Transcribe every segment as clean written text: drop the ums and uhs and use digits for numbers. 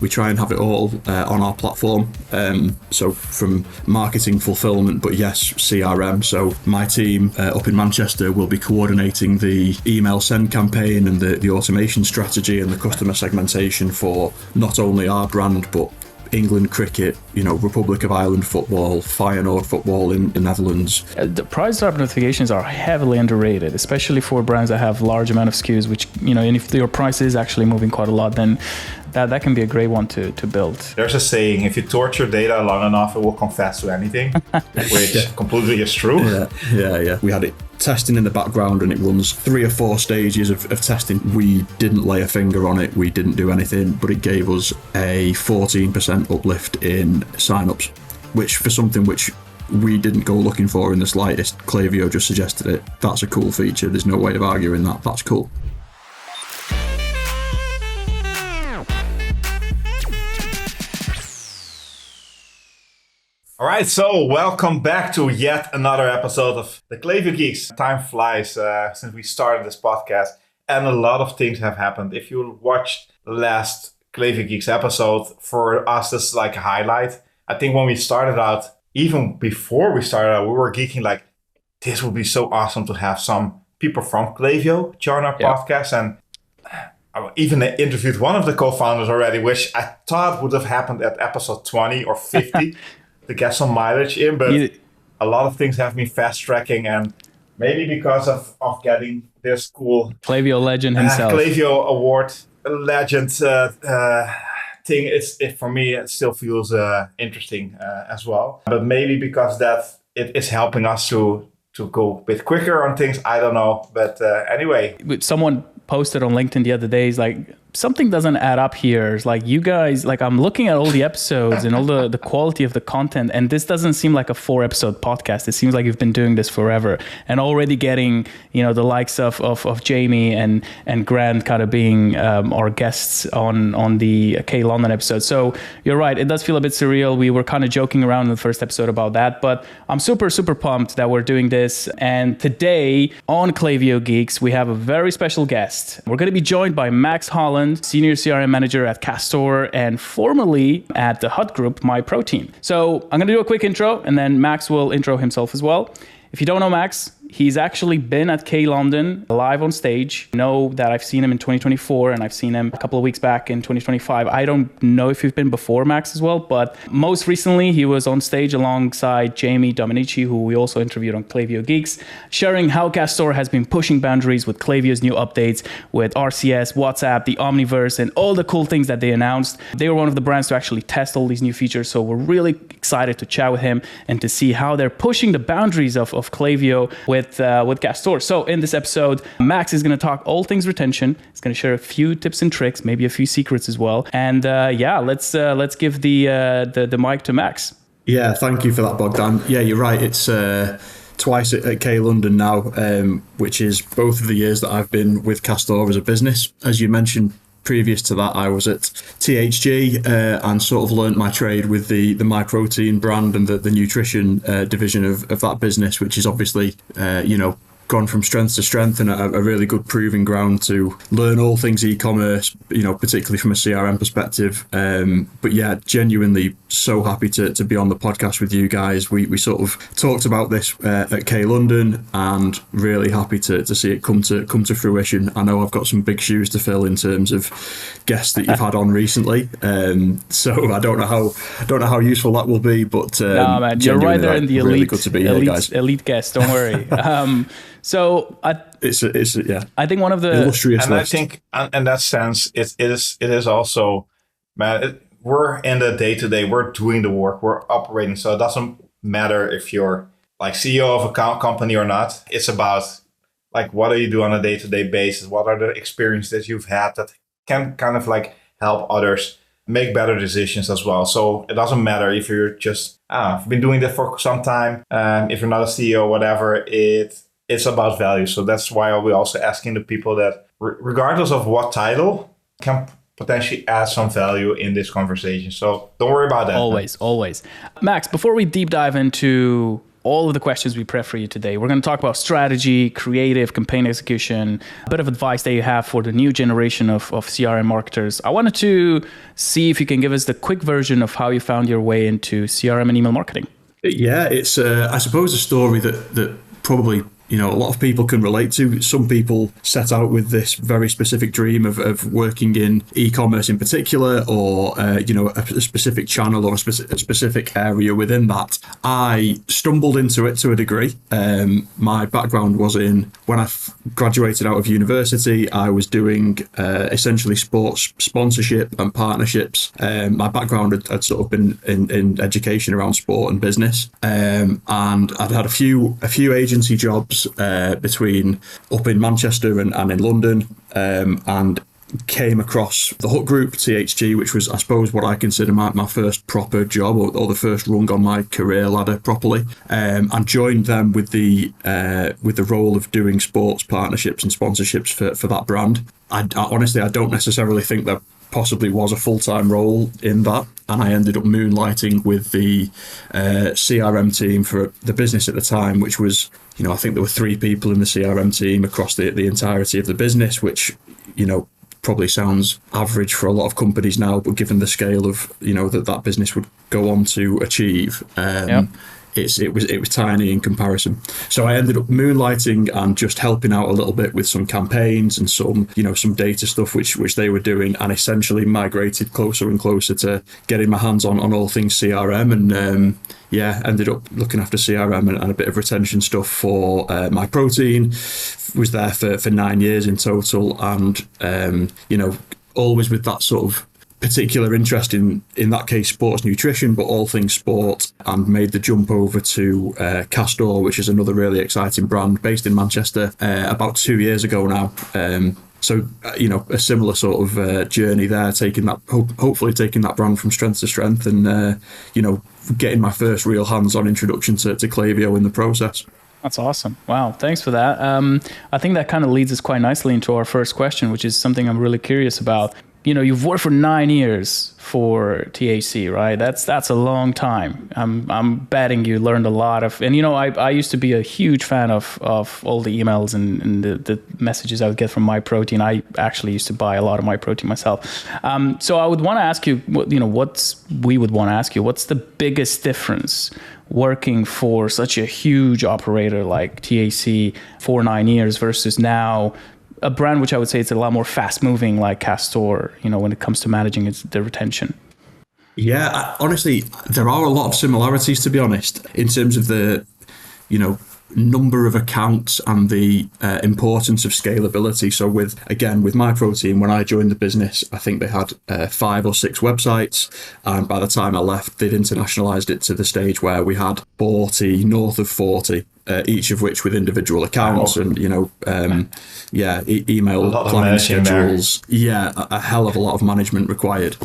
We try and have it all on our platform. So from marketing, fulfillment, but yes, CRM. So my team up in Manchester will be coordinating the email send campaign and the automation strategy and the customer segmentation for not only our brand, but England cricket, Republic of Ireland football, Feyenoord football in the Netherlands. The price drop notifications are heavily underrated, especially for brands that have large amount of SKUs, which, and if your price is actually moving quite a lot, then that can be a great one to build. There's a saying, if you torture data long enough, it will confess to anything, which completely is true. Yeah. We had it testing in the background and it runs 3 or 4 stages of testing. We didn't lay a finger on it. We didn't do anything, but it gave us a 14% uplift in signups, which for something which we didn't go looking for in the slightest. Klaviyo just suggested it. That's a cool feature. There's no way of arguing that. That's cool. All right, so welcome back to yet another episode of the Klaviyo Geeks. Time flies since we started this podcast, and a lot of things have happened. If you watched the last Klaviyo Geeks episode, for us, this is like a highlight. I think when we started out, even before we started out, we were geeking like, this would be so awesome to have some people from Klaviyo join our podcast. And I even interviewed one of the co-founders already, which I thought would have happened at episode 20 or 50. To get some mileage in, but a lot of things have been fast tracking, and maybe because of getting this cool Klaviyo legend himself, Klaviyo award legend thing. For me, it still feels interesting as well. But maybe because that it is helping us to go a bit quicker on things. I don't know, but anyway, someone posted on LinkedIn the other day, is like, something doesn't add up here. It's like, you guys, like, I'm looking at all the episodes and all the quality of the content, and this doesn't seem like a 4-episode podcast. It seems like you've been doing this forever, and already getting, the likes of Jamie and Grant kind of being our guests on the K London episode. So you're right, it does feel a bit surreal. We were kind of joking around in the first episode about that, but I'm super, super pumped that we're doing this. And today on Klaviyo Geeks, we have a very special guest. We're going to be joined by Max Holland, Senior CRM Manager at Castore and formerly at the Hut Group, MyProtein. So I'm going to do a quick intro, and then Max will intro himself as well. If you don't know Max, he's actually been at K London live on stage. I know that I've seen him in 2024, and I've seen him a couple of weeks back in 2025. I don't know if you've been before, Max, as well, but most recently he was on stage alongside Jamie Dominici, who we also interviewed on Klaviyo Geeks, sharing how Castore has been pushing boundaries with Klaviyo's new updates with RCS, WhatsApp, the Omniverse, and all the cool things that they announced. They were one of the brands to actually test all these new features, so we're really excited to chat with him and to see how they're pushing the boundaries of Klaviyo with Castore. So in this episode, Max is going to talk all things retention. He's going to share a few tips and tricks, maybe a few secrets as well. And let's give the mic to Max. Yeah, thank you for that, Bogdan. Yeah, you're right. It's twice at K London now, which is both of the years that I've been with Castore as a business. As you mentioned, previous to that, I was at THG and sort of learnt my trade with the MyProtein brand and the nutrition division of that business, which is obviously, gone from strength to strength and a really good proving ground to learn all things e-commerce, particularly from a CRM perspective. But yeah, genuinely so happy to be on the podcast with you guys. We sort of talked about this at K London, and really happy to see it come to fruition. I know I've got some big shoes to fill in terms of guests that you've had on recently. So I don't know how useful that will be, but no, man, you're right there in the elite, really good to be here, guys. Elite guest. Don't worry. So it's I think one of the illustrious and list. I think in that sense it is also, man, we're in the day-to-day, we're doing the work, we're operating, so it doesn't matter if you're like CEO of a company or not. It's about like, what do you do on a day-to-day basis? What are the experiences you've had that can kind of like help others make better decisions as well? So it doesn't matter if you're just I've been doing that for some time, if you're not a CEO, whatever, it's about value. So that's why we're also asking the people that, regardless of what title, can potentially add some value in this conversation. So don't worry about that. Always. Max, before we deep dive into all of the questions we prep for you today. We're going to talk about strategy, creative, campaign execution, a bit of advice that you have for the new generation of CRM marketers. I wanted to see if you can give us the quick version of how you found your way into CRM and email marketing. Yeah, it's, I suppose, a story that probably, a lot of people can relate to. Some people set out with this very specific dream of working in e-commerce in particular, or, a specific channel or a specific area within that. I stumbled into it to a degree. My background was when I graduated out of university, I was doing essentially sports sponsorship and partnerships. My background had sort of been in education around sport and business. And I'd had a few agency jobs between up in Manchester and in London, and came across the Hook Group, THG, which was, I suppose, what I consider my first proper job, or the first rung on my career ladder properly, and joined them with the role of doing sports partnerships and sponsorships for that brand. I honestly don't necessarily think there possibly was a full-time role in that, and I ended up moonlighting with the CRM team for the business at the time, which was, I think there were 3 people in the CRM team across the entirety of the business, which, probably sounds average for a lot of companies now, but given the scale of, that business would go on to achieve, it was tiny in comparison. So I ended up moonlighting and just helping out a little bit with some campaigns and some data stuff which they were doing, and essentially migrated closer and closer to getting my hands on all things CRM, and ended up looking after CRM and a bit of retention stuff for MyProtein. Was there for 9 years in total, and always with that sort of particular interest in that case sports nutrition, but all things sport, and made the jump over to Castore, which is another really exciting brand based in Manchester, about 2 years ago now. So a similar sort of journey there, hopefully taking that brand from strength to strength, and getting my first real hands-on introduction to Klaviyo in the process. That's awesome. Wow. Thanks for that. I think that kind of leads us quite nicely into our first question, which is something I'm really curious about. You've worked for 9 years for THC, right? That's a long time. I'm betting you learned a lot of, and I used to be a huge fan of all the emails and the messages I would get from MyProtein. I actually used to buy a lot of MyProtein myself. So I would want to ask you, what's the biggest difference working for such a huge operator like THC for 9 years versus now a brand which I would say is a lot more fast moving like Castore, when it comes to managing the retention? Yeah, honestly, there are a lot of similarities, to be honest, in terms of the, number of accounts and the importance of scalability. So with MyProtein, when I joined the business, I think they had 5 or 6 websites, and by the time I left, they'd internationalized it to the stage where we had north of 40, each of which with individual accounts and email planning schedules. Yeah, a hell of a lot of management required.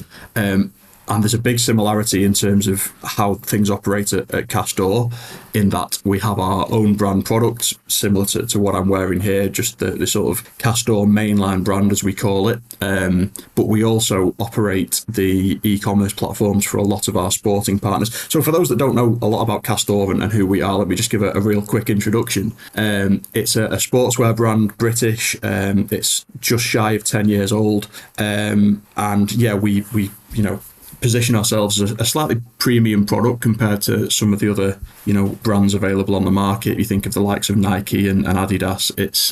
And there's a big similarity in terms of how things operate at Castore, in that we have our own brand products, similar to what I'm wearing here, just the sort of Castore mainline brand, as we call it. But we also operate the e-commerce platforms for a lot of our sporting partners. So for those that don't know a lot about Castore and who we are, let me just give a real quick introduction. It's a sportswear brand, British. It's just shy of 10 years old. We position ourselves as a slightly premium product compared to some of the other, brands available on the market. You think of the likes of Nike and Adidas. It's,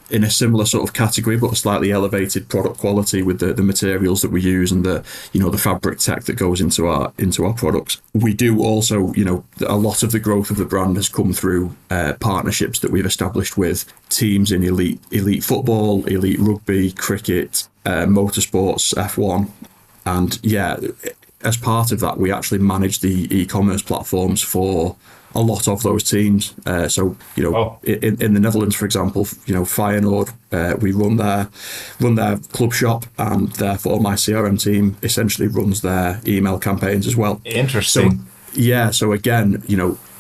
in a similar sort of category, but a slightly elevated product quality with the materials that we use and the fabric tech that goes into our products. We do also, a lot of the growth of the brand has come through partnerships that we've established with teams in elite football, elite rugby, cricket, motorsports, F1. And as part of that, we actually manage the e-commerce platforms for a lot of those teams. In the Netherlands, for example, Feyenoord, we run their club shop, and therefore my CRM team essentially runs their email campaigns as well. Interesting. So again,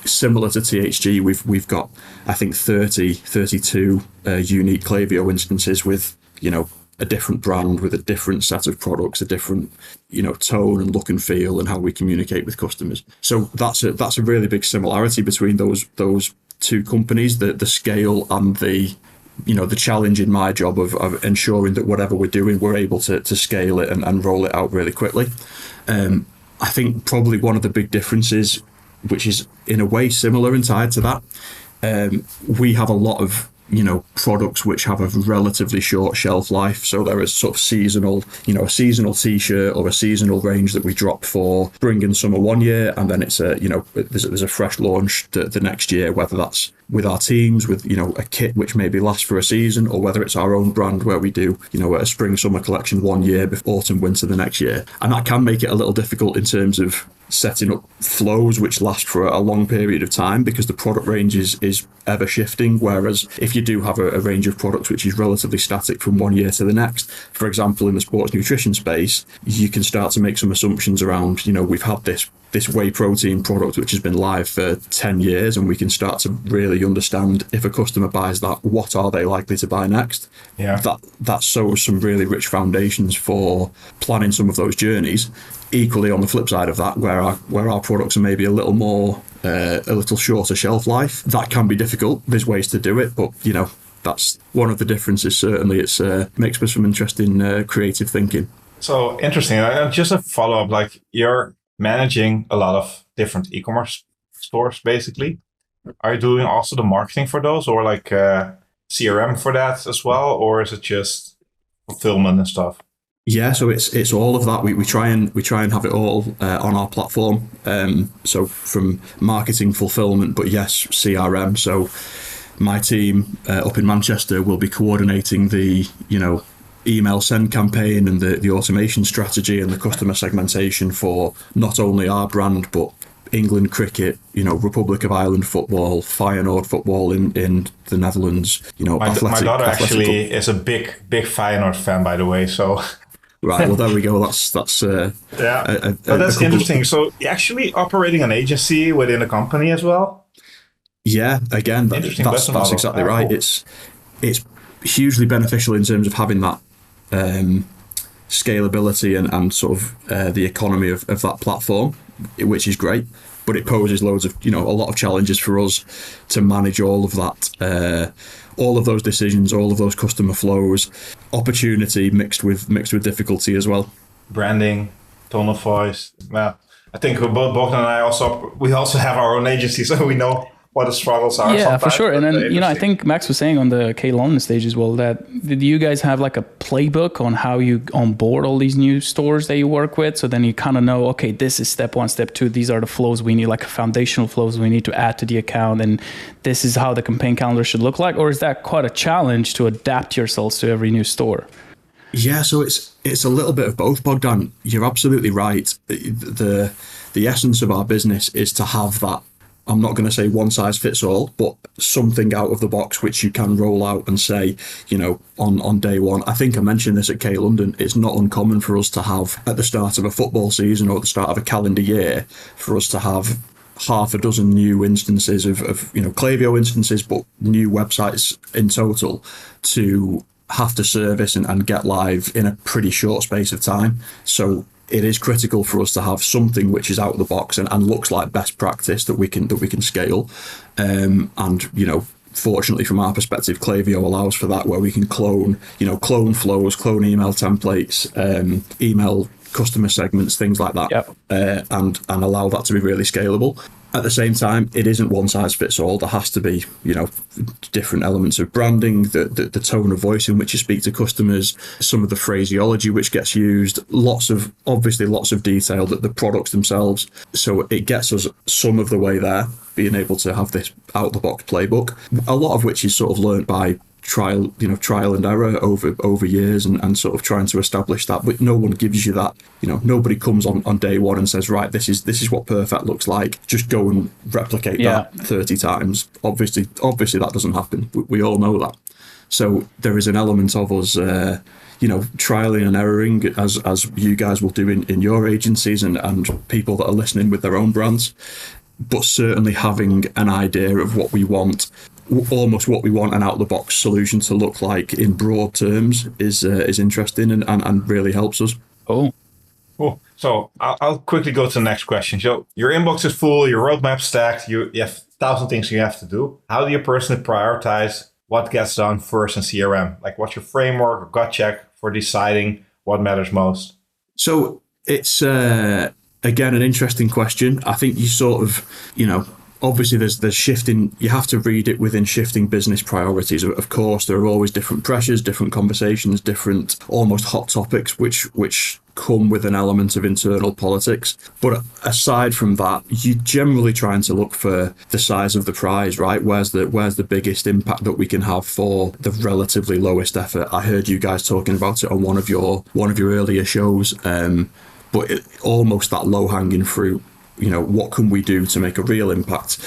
similar to THG, we've got, I think, 32 unique Klaviyo instances with, a different brand with a different set of products, a different, tone and look and feel, and how we communicate with customers. So that's a really big similarity between those two companies, the scale and the challenge in my job of ensuring that whatever we're doing, we're able to scale it and roll it out really quickly. I think probably one of the big differences, which is in a way similar and tied to that, we have a lot of products which have a relatively short shelf life. So there is sort of seasonal, a seasonal t-shirt or a seasonal range that we drop for spring and summer one year, and then it's there's a fresh launch the next year, whether that's with our teams with a kit which maybe lasts for a season, or whether it's our own brand where we do a spring summer collection one year, before autumn winter the next year. And that can make it a little difficult in terms of setting up flows which last for a long period of time, because the product range is ever shifting. Whereas if you do have a range of products which is relatively static from one year to the next, for example, in the sports nutrition space, you can start to make some assumptions around, we've had this whey protein product which has been live for 10 years, and we can start to really understand, if a customer buys that, what are they likely to buy next. That sows some really rich foundations for planning some of those journeys. Equally, on the flip side of that, where our products are maybe a little shorter shelf life, that can be difficult. There's ways to do it, but that's one of the differences. Certainly, it's makes for some interesting creative thinking. So interesting. Just a follow up, like you're managing a lot of different e-commerce stores, basically. Are you doing also the marketing for those, or like CRM for that as well, or is it just fulfillment and stuff? Yeah, so it's all of that. We try and have it all on our platform. So from marketing, fulfillment, but yes, CRM. So my team up in Manchester will be coordinating the email send campaign and the automation strategy and the customer segmentation for not only our brand but England cricket, Republic of Ireland football, Feyenoord football in the Netherlands. My daughter actually is a big Feyenoord fan, by the way. So. Right, well, there we go. That's yeah. But that's interesting. So you're actually operating an agency within a company as well? Yeah, again, that's exactly right. Cool. It's hugely beneficial in terms of having that scalability and sort of the economy of that platform, which is great. But it poses loads of a lot of challenges for us to manage all of that. All of those decisions, all of those customer flows, opportunity mixed with difficulty as well. Branding, tone of voice. Well, I think both Bogdan and I also have our own agency, so we know what the struggles are. Yeah, for sure. And then, I think Max was saying on the K London stage as well, that did you guys have like a playbook on how you onboard all these new stores that you work with? So then you kind of know, okay, this is step one, step two. These are the flows we need, like foundational flows we need to add to the account. And this is how the campaign calendar should look like. Or is that quite a challenge to adapt yourselves to every new store? Yeah, so it's a little bit of both, Bogdan. You're absolutely right. The essence of our business is to have that, I'm not going to say one size fits all, but something out of the box which you can roll out and say, on day one. I think I mentioned this at K London. It's not uncommon for us to have, at the start of a football season or the start of a calendar year, for us to have half a dozen new instances of Klaviyo instances, but new websites in total to have to service and get live in a pretty short space of time. So it is critical for us to have something which is out of the box and looks like best practice that we can scale. And fortunately from our perspective, Klaviyo allows for that, where we can clone flows, clone email templates, email customer segments, things like that. Yep. And allow that to be really scalable. At the same time, it isn't one size fits all. There has to be, different elements of branding, the tone of voice in which you speak to customers, some of the phraseology which gets used, lots of detail, that the products themselves. So it gets us some of the way there, being able to have this out-the-box playbook, a lot of which is sort of learned by trial and error over years and sort of trying to establish that. But no one gives you that. Nobody comes on day one and says, right, this is what perfect looks like. Just go and replicate that 30 times. Obviously that doesn't happen. We all know that. So there is an element of us, trialing and erroring, as you guys will do in your agencies and people that are listening with their own brands. But certainly having an idea of what we want almost what we want an out-of-the-box solution to look like in broad terms is interesting and really helps us. Oh. Cool. So I'll quickly go to the next question. So your inbox is full, your roadmap stacked, you have 1,000 things you have to do. How do you personally prioritize what gets done first in CRM? Like, what's your framework or gut check for deciding what matters most? So it's, again, an interesting question. I think you sort of, obviously there's shifting, you have to read it within shifting business priorities. Of course, there are always different pressures, different conversations, different almost hot topics, which come with an element of internal politics. But aside from that, you're generally trying to look for the size of the prize, right? Where's the biggest impact that we can have for the relatively lowest effort? I heard you guys talking about it on one of your earlier shows, but almost that low-hanging fruit. What can we do to make a real impact?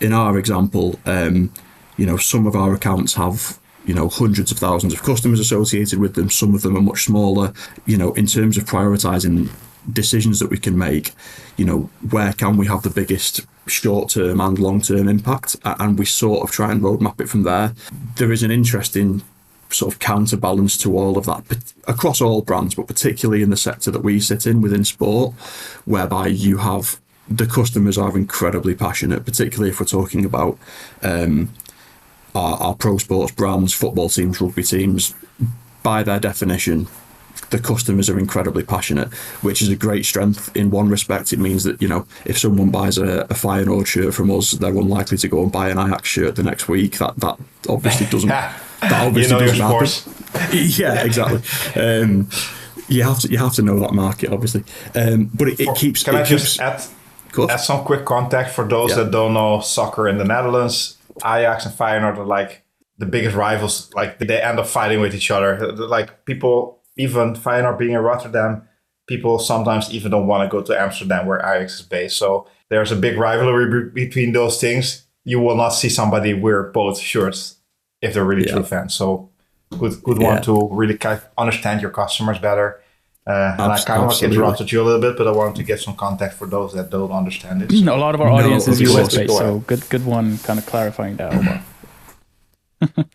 In our example, some of our accounts have, hundreds of thousands of customers associated with them. Some of them are much smaller. In terms of prioritizing decisions that we can make, where can we have the biggest short-term and long-term impact? And we sort of try and roadmap it from there. There is an interesting sort of counterbalance to all of that across all brands, but particularly in the sector that we sit in within sport, whereby you have the customers are incredibly passionate, particularly if we're talking about our pro sports brands, football teams, rugby teams. By their definition, the customers are incredibly passionate, which is a great strength. In one respect, it means that, if someone buys a Feyenoord shirt from us, they're unlikely to go and buy an Ajax shirt the next week. That obviously doesn't. That obviously doesn't happen. Yeah, exactly. You have to know that market, obviously. But it keeps. Can I just add some quick context for those that don't know soccer in the Netherlands? Ajax and Feyenoord are like the biggest rivals. Like, they end up fighting with each other. Like, people, even Feyenoord being in Rotterdam, people sometimes even don't want to go to Amsterdam where Ajax is based. So there's a big rivalry between those things. You will not see somebody wear both shirts if they're really true fans. So good one to really kind of understand your customers better. And I kind of interrupted you a little bit, but I wanted to get some context for those that don't understand it. So. A lot of our audience is US based, so good one, kind of clarifying that.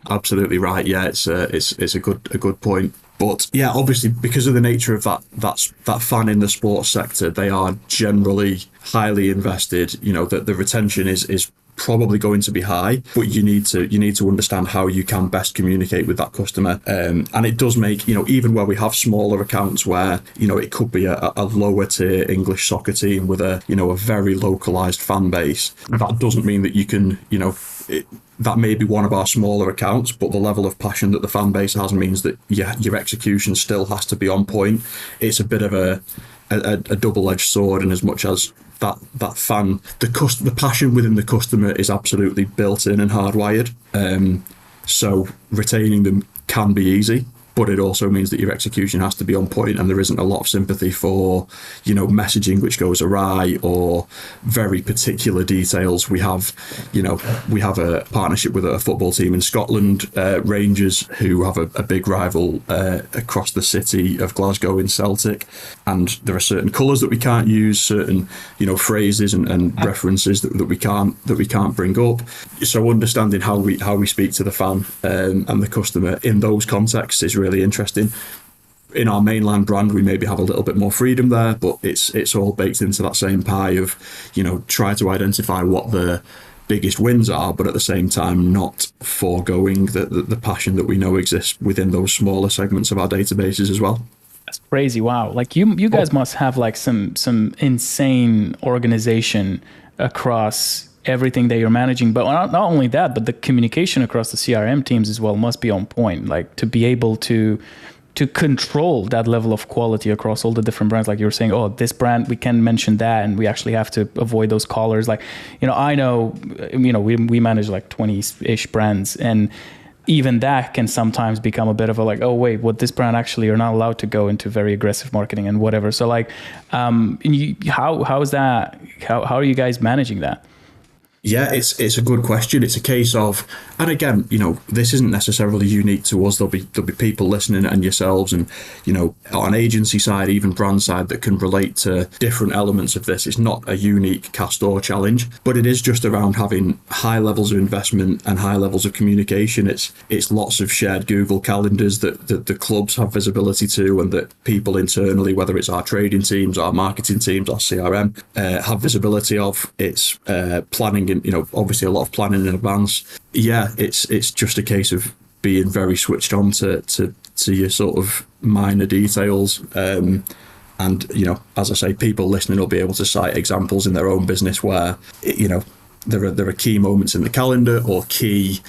Absolutely right. Yeah, it's a good point. But yeah, obviously, because of the nature of that fan in the sports sector, they are generally highly invested. That the retention is probably going to be high, but you need to understand how you can best communicate with that customer. And it does make, even where we have smaller accounts where, it could be a lower tier English soccer team with a very localized fan base. That doesn't mean that you can, that may be one of our smaller accounts, but the level of passion that the fan base has means that your execution still has to be on point. It's a bit of a double-edged sword, in as much as that fan, the passion within the customer is absolutely built in and hardwired. So retaining them can be easy, but it also means that your execution has to be on point, and there isn't a lot of sympathy for, messaging which goes awry or very particular details. We have a partnership with a football team in Scotland, Rangers, who have a big rival across the city of Glasgow in Celtic, and there are certain colours that we can't use, certain phrases and references that we can't bring up. So understanding how we speak to the fan and the customer in those contexts is really interesting. In our mainland brand, we maybe have a little bit more freedom there, but it's all baked into that same pie of, try to identify what the biggest wins are, but at the same time not foregoing the passion that we know exists within those smaller segments of our databases as well. That's crazy. Wow. Like you guys must have like some insane organization across everything that you're managing, but not only that, but the communication across the CRM teams as well must be on point, like to be able to control that level of quality across all the different brands. Like you were saying, this brand, we can mention that, and we actually have to avoid those callers. Like, I know, we manage like 20-ish brands, and even that can sometimes become a bit of a like, oh wait, what this brand actually, you're not allowed to go into very aggressive marketing and whatever. So like, how is that? How are you guys managing that? Yeah, it's a good question. It's a case of, and again, this isn't necessarily unique to us. There'll be people listening and yourselves, and on agency side, even brand side, that can relate to different elements of this. It's not a unique Castore challenge, but it is just around having high levels of investment and high levels of communication. It's lots of shared Google calendars that the clubs have visibility to, and that people internally, whether it's our trading teams, our marketing teams, our CRM, have visibility of. It's planning. Obviously a lot of planning in advance. Yeah, it's just a case of being very switched on to your sort of minor details. And as I say, people listening will be able to cite examples in their own business where there are key moments in the calendar or key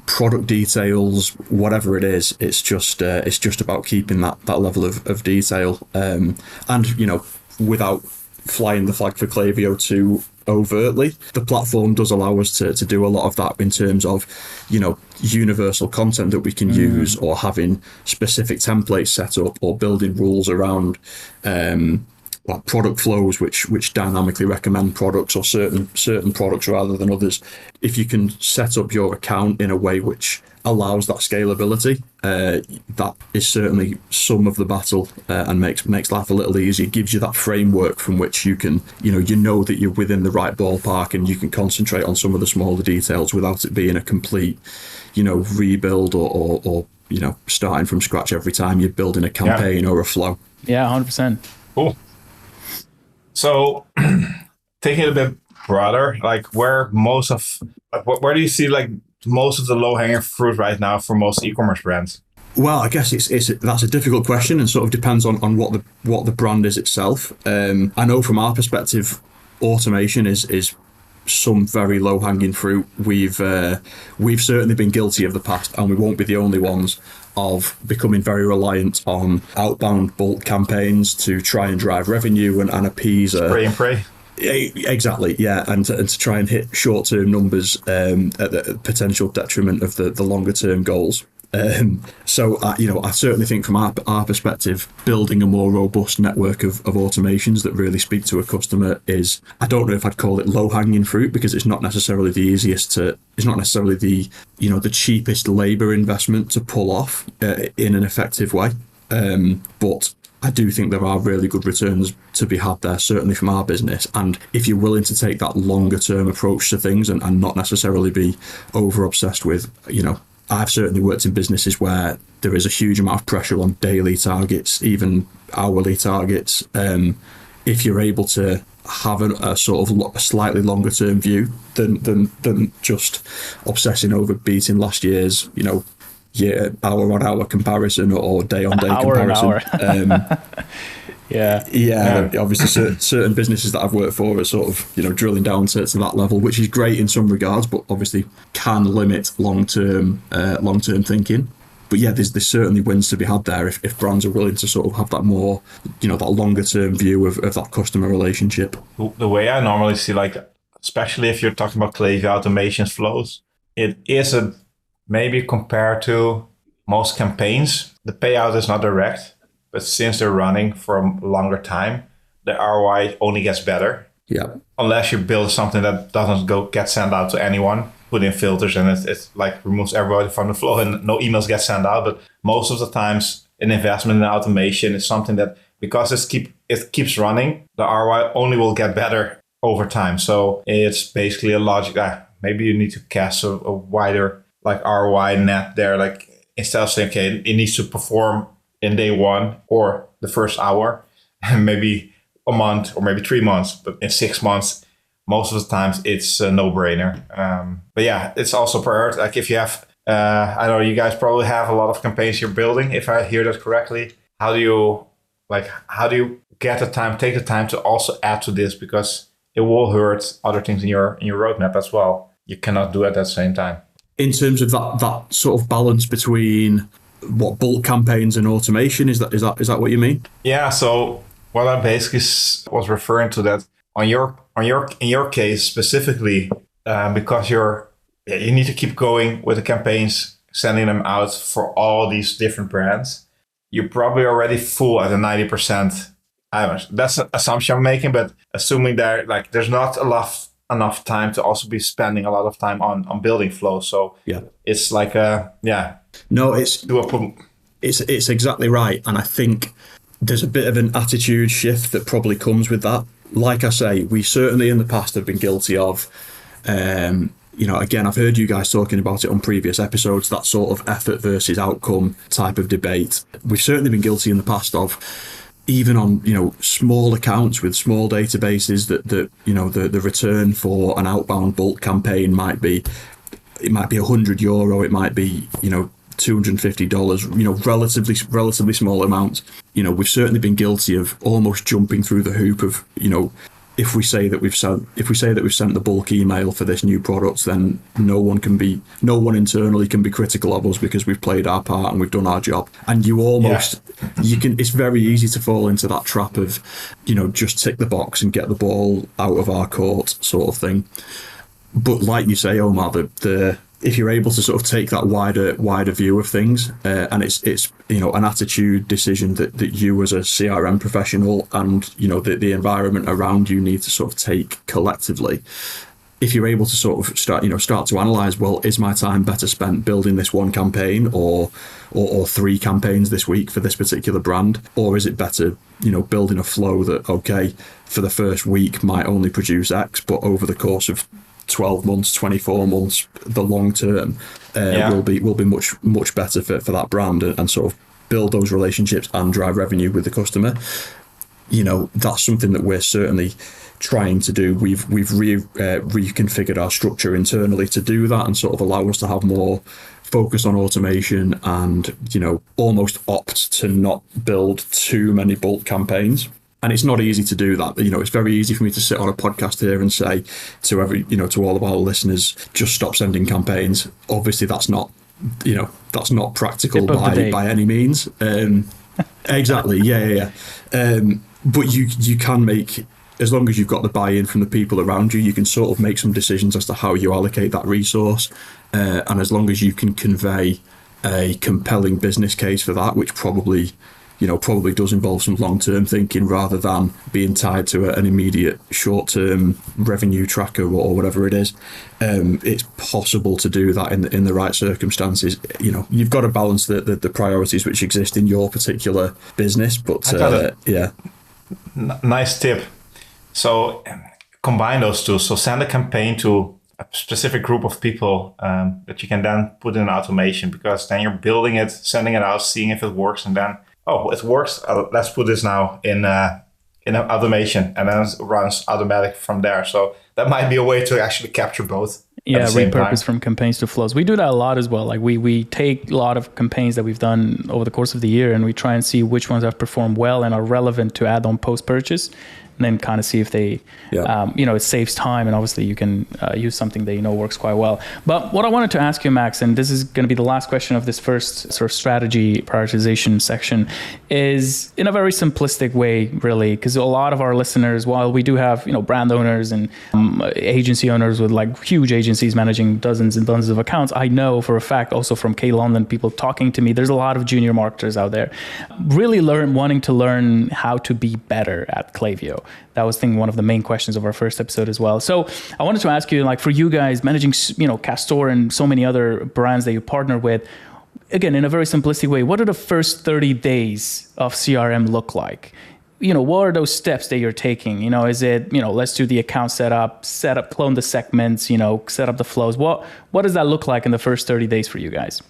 product details, whatever it is. It's just about keeping that level of detail, and without flying the flag for Klaviyo too overtly. The platform does allow us to do a lot of that in terms of, universal content that we can use, or having specific templates set up, or building rules around product flows which dynamically recommend products, or certain products rather than others. If you can set up your account in a way which allows that scalability, that is certainly some of the battle, and makes life a little easier. Gives you that framework from which you can, that you're within the right ballpark, and you can concentrate on some of the smaller details without it being a complete, rebuild or starting from scratch every time you're building a campaign or a flow. Yeah, 100%. Cool. So, taking it a bit broader, like where do you see like most of the low-hanging fruit right now for most e-commerce brands? Well, I guess that's a difficult question, and sort of depends on what the brand is itself. I know from our perspective, automation is some very low-hanging fruit. We've certainly been guilty of the past, and we won't be the only ones, of becoming very reliant on outbound bulk campaigns to try and drive revenue and appease spray and pray. Exactly, yeah, and to try and hit short-term numbers at the potential detriment of the longer-term goals. So I certainly think from our perspective, building a more robust network of automations that really speak to a customer is, I don't know if I'd call it low-hanging fruit, because it's not necessarily the easiest it's not necessarily the cheapest labor investment to pull off in an effective way. But I do think there are really good returns to be had there, certainly from our business. And if you're willing to take that longer term approach to things, and not necessarily be over obsessed with, I've certainly worked in businesses where there is a huge amount of pressure on daily targets, even hourly targets. If you're able to have a sort of a slightly longer term view than just obsessing over beating last year's, hour on hour comparison or day on day comparison. Yeah. Obviously, certain businesses that I've worked for are sort of drilling down to that level, which is great in some regards, but obviously can limit long term thinking. But yeah, there's certainly wins to be had there if brands are willing to sort of have that more, that longer term view of that customer relationship. The way I normally see, like, especially if you're talking about Klaviyo automation flows, it is maybe compared to most campaigns, the payout is not direct, but since they're running for a longer time, the ROI only gets better. Yeah. Unless you build something that doesn't get sent out to anyone, put in filters, and it's like removes everybody from the flow and no emails get sent out. But most of the times, an investment in automation is something that, because it keeps running, the ROI only will get better over time. So it's basically a logic. Maybe you need to cast a wider like ROI net there. Like, instead of saying, okay, it needs to perform in day one or the first hour, and maybe a month or maybe 3 months, but in 6 months, most of the times it's a no-brainer. But yeah, it's also priority. Like, if you have, I know you guys probably have a lot of campaigns you're building, if I hear that correctly. How do you take the time to also add to this, because it will hurt other things in your roadmap as well. You cannot do it at the same time. In terms of that sort of balance between what bulk campaigns and automation, is that what you mean? Yeah. So what I basically was referring to, that in your case specifically, because you need to keep going with the campaigns, sending them out for all these different brands. You're probably already full at a 90%. I don't know, that's an assumption I'm making, but assuming that there's not enough time to also be spending a lot of time on building flows. So it's like no, it's exactly right. And I think there's a bit of an attitude shift that probably comes with that. Like I say, we certainly in the past have been guilty of, again, I've heard you guys talking about it on previous episodes, that sort of effort versus outcome type of debate. We've certainly been guilty in the past of, even on, small accounts with small databases, that the return for an outbound bulk campaign might be €100, it might be, $250, relatively small amounts. We've certainly been guilty of almost jumping through the hoop of, if we say that we've sent the bulk email for this new product, then no one internally can be critical of us because we've played our part and we've done our job. And it's very easy to fall into that trap of, just tick the box and get the ball out of our court sort of thing. But like you say, Omar, if you're able to sort of take that wider view of things, and it's an attitude decision that you as a CRM professional and the environment around you need to sort of take collectively. If you're able to sort of start to analyze, well, is my time better spent building this one campaign or 3 campaigns this week for this particular brand, or is it better building a flow that, okay, for the first week might only produce X, but over the course of 12 months, 24 months, the long term will be much better for that brand, and sort of build those relationships and drive revenue with the customer. That's something that we're certainly trying to do. We've reconfigured our structure internally to do that and sort of allow us to have more focus on automation and, almost opt to not build too many bulk campaigns. And it's not easy to do that. It's very easy for me to sit on a podcast here and say to all of our listeners, just stop sending campaigns. Obviously, that's not practical by any means. Exactly. Yeah. But you can make, as long as you've got the buy-in from the people around you, you can sort of make some decisions as to how you allocate that resource. And as long as you can convey a compelling business case for that, which probably does involve some long-term thinking rather than being tied to an immediate short-term revenue tracker or whatever it is. It's possible to do that in the right circumstances. You've got to balance the priorities which exist in your particular business. But nice tip. So combine those two. So send a campaign to a specific group of people that you can then put in automation, because then you're building it, sending it out, seeing if it works, and then it works. Let's put this now in an automation, and then it runs automatic from there. So that might be a way to actually capture both. Yeah, repurpose from campaigns to flows. We do that a lot as well. Like we take a lot of campaigns that we've done over the course of the year, and we try and see which ones have performed well and are relevant to add on post-purchase, and then kind of see if they, it saves time, and obviously you can use something that works quite well. But what I wanted to ask you, Max, and this is going to be the last question of this first sort of strategy prioritization section, is in a very simplistic way, really, because a lot of our listeners, while we do have brand owners and agency owners with like huge agencies managing dozens and dozens of accounts, I know for a fact also from London, people talking to me, there's a lot of junior marketers out there really wanting to learn how to be better at Klaviyo. That was, I think, one of the main questions of our first episode as well. So I wanted to ask you, like, for you guys managing, Castore and so many other brands that you partner with, again, in a very simplistic way, what do the first 30 days of CRM look like? What are those steps that you're taking? Is it, let's do the account setup, clone the segments, set up the flows. What does that look like in the first 30 days for you guys?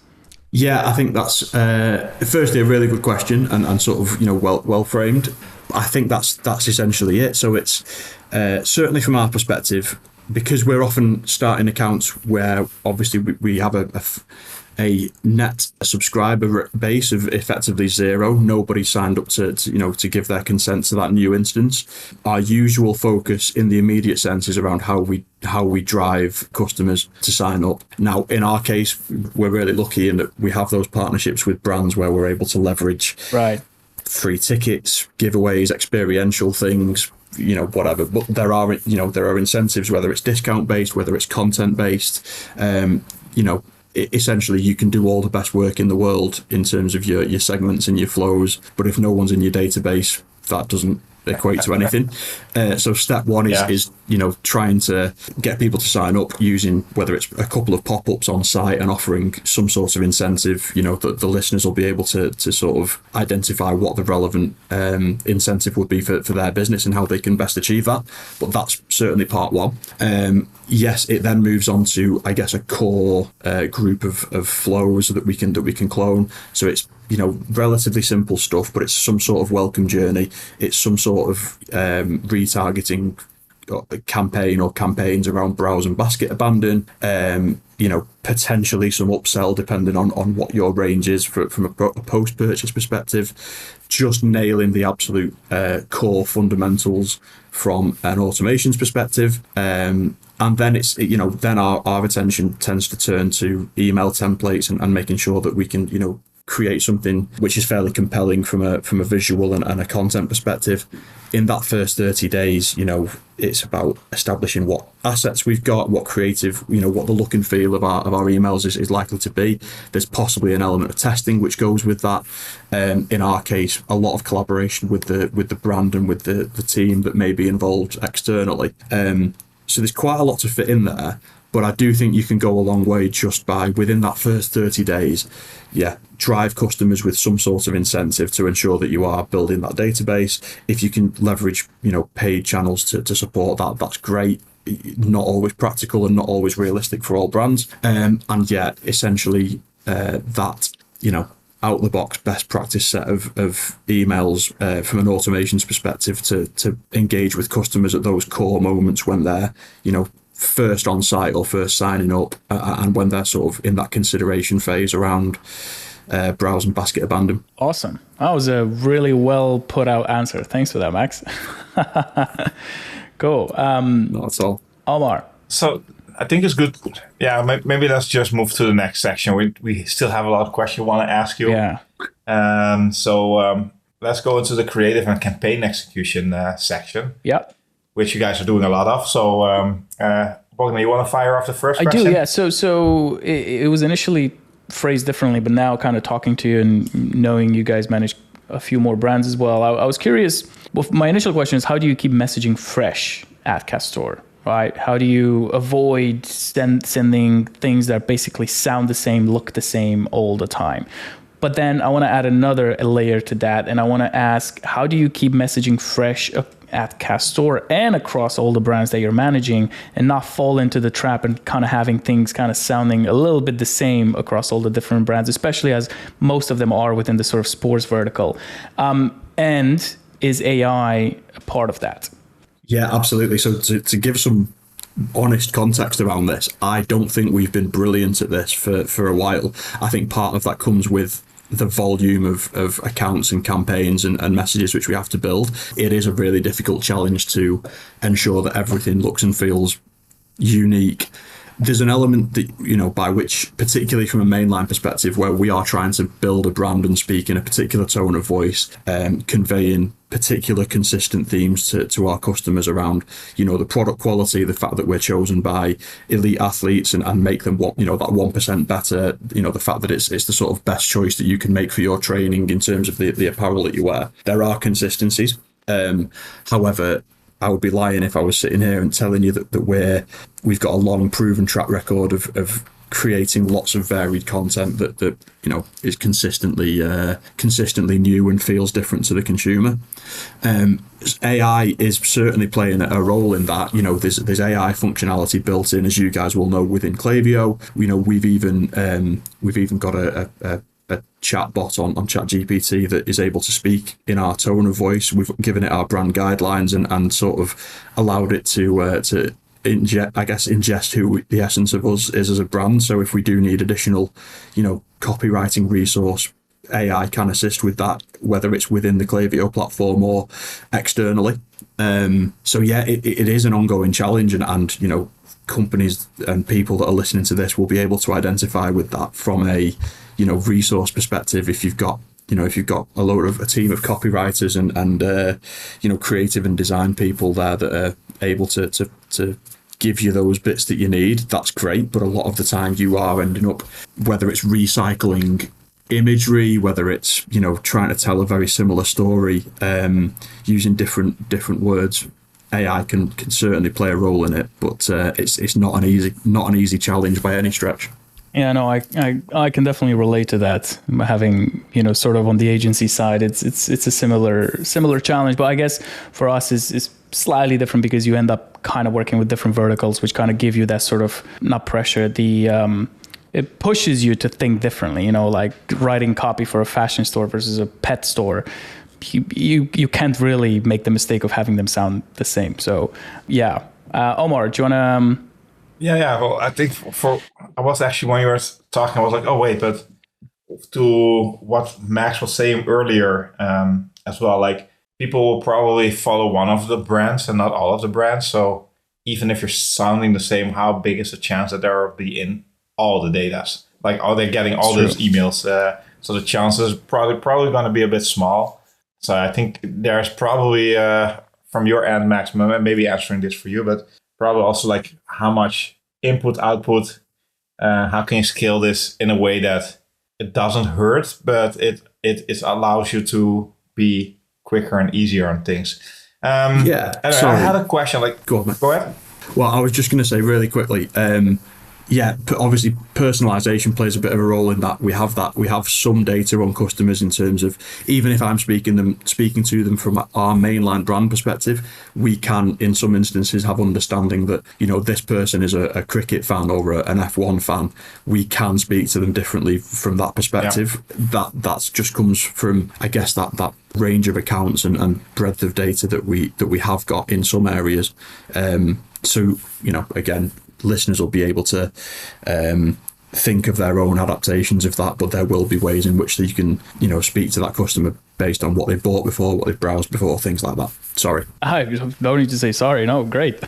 Yeah, I think that's firstly a really good question and sort of well framed. I think that's essentially it. So it's certainly from our perspective, because we're often starting accounts where obviously we have a net subscriber base of effectively 0. Nobody signed up to give their consent to that new instance. Our usual focus in the immediate sense is around how we drive customers to sign up. Now, in our case, we're really lucky in that we have those partnerships with brands where we're able to leverage free tickets, giveaways, experiential things, whatever. But there are incentives, whether it's discount based, whether it's content based. Essentially, you can do all the best work in the world in terms of your segments and your flows, but if no one's in your database, that doesn't equate to anything. So step one is trying to get people to sign up using whether it's a couple of pop-ups on site and offering some sort of incentive, that the listeners will be able to sort of identify what the relevant incentive would be for their business and how they can best achieve that. But that's certainly part one. Yes, it then moves on to, I guess, a core group of flows that we can clone. So it's relatively simple stuff, but it's some sort of welcome journey. It's some sort of retargeting campaign or campaigns around browse and basket abandon, potentially some upsell depending on what your range is from a post-purchase perspective, just nailing the absolute core fundamentals from an automations perspective. And then it's, then our attention tends to turn to email templates and making sure that we can, create something which is fairly compelling from a visual and a content perspective. In that first 30 days, it's about establishing what assets we've got, what creative, what the look and feel of our emails is likely to be. There's possibly an element of testing which goes with that. In our case, a lot of collaboration with the brand and with the team that may be involved externally. So there's quite a lot to fit in there. But I do think you can go a long way just by, within that first 30 days, drive customers with some sort of incentive to ensure that you are building that database. If you can leverage, paid channels to support that, that's great. Not always practical and not always realistic for all brands. Essentially that, out the box best practice set of emails from an automations perspective to engage with customers at those core moments when they're, first on site or first signing up, and when they're sort of in that consideration phase around browse and basket abandon. Awesome. That was a really well put out answer. Thanks for that, Max. Cool. Not at all. Omar. So I think it's good. Yeah, maybe let's just move to the next section. We still have a lot of questions we want to ask you. Yeah. Let's go into the creative and campaign execution section. Yeah. Which you guys are doing a lot of. So, Bogdan, you want to fire off the first question? I do, yeah. So it was initially phrased differently, but now kind of talking to you and knowing you guys manage a few more brands as well, I was curious. Well, my initial question is, how do you keep messaging fresh at Castore, right? How do you avoid sending things that basically sound the same, look the same all the time? But then I want to add another layer to that, and I want to ask, how do you keep messaging fresh at Castore and across all the brands that you're managing, and not fall into the trap and kind of having things kind of sounding a little bit the same across all the different brands, especially as most of them are within the sort of sports vertical? And is AI a part of that? Yeah, absolutely. So to give some honest context around this, I don't think we've been brilliant at this for a while. I think part of that comes with the volume of accounts and campaigns and messages which we have to build. It is a really difficult challenge to ensure that everything looks and feels unique. There's an element that, by which, particularly from a mainline perspective, where we are trying to build a brand and speak in a particular tone of voice, conveying particular consistent themes to our customers around, the product quality, the fact that we're chosen by elite athletes and make them that 1% better, the fact that it's the sort of best choice that you can make for your training in terms of the apparel that you wear. There are consistencies. However, I would be lying if I was sitting here and telling you that we've got a long proven track record of creating lots of varied content that is consistently new and feels different to the consumer. AI is certainly playing a role in that. There's AI functionality built in, as you guys will know, within Klaviyo. We've even got a chat bot on ChatGPT that is able to speak in our tone of voice. We've given it our brand guidelines and sort of allowed it to ingest who the essence of us is as a brand. So if we do need additional, copywriting resource, AI can assist with that, whether it's within the Klaviyo platform or externally. It is an ongoing challenge, and companies and people that are listening to this will be able to identify with that from a resource perspective. If you've got a team of copywriters and creative and design people there that are able to give you those bits that you need, that's great. But a lot of the time you are ending up, whether it's recycling imagery, whether it's trying to tell a very similar story using different words AI can certainly play a role in it, but it's not an easy challenge by any stretch. Yeah, no, I can definitely relate to that. Having, sort of on the agency side, it's a similar challenge, but I guess for us is slightly different because you end up kind of working with different verticals, which kind of give you that sort of, not pressure, it pushes you to think differently, like writing copy for a fashion store versus a pet store. You can't really make the mistake of having them sound the same. So yeah. Omar, do you want to... Yeah. Well, I think I was actually, when you were talking, I was like, oh wait, but to what Max was saying earlier as well, like people will probably follow one of the brands and not all of the brands. So even if you're sounding the same, how big is the chance that they'll be in all the datas? Like, are they getting all those emails? So the chances probably going to be a bit small. So I think there's probably from your end, Max, maybe answering this for you, but probably also like how much input, output, how can you scale this in a way that it doesn't hurt, but it allows you to be quicker and easier on things. Anyway, I had a question. Like, go ahead. Well, I was just going to say really quickly. Obviously personalization plays a bit of a role in that. We have some data on customers in terms of, even if I'm speaking to them from our mainline brand perspective, we can in some instances have understanding that, this person is a cricket fan or an F1 fan. We can speak to them differently from that perspective. Yeah. That just comes from, I guess, that range of accounts and breadth of data that we have got in some areas. So, again, listeners will be able to think of their own adaptations of that, but there will be ways in which you can, speak to that customer based on what they bought before, what they've browsed before, things like that. Sorry. I don't need to say sorry. No, great.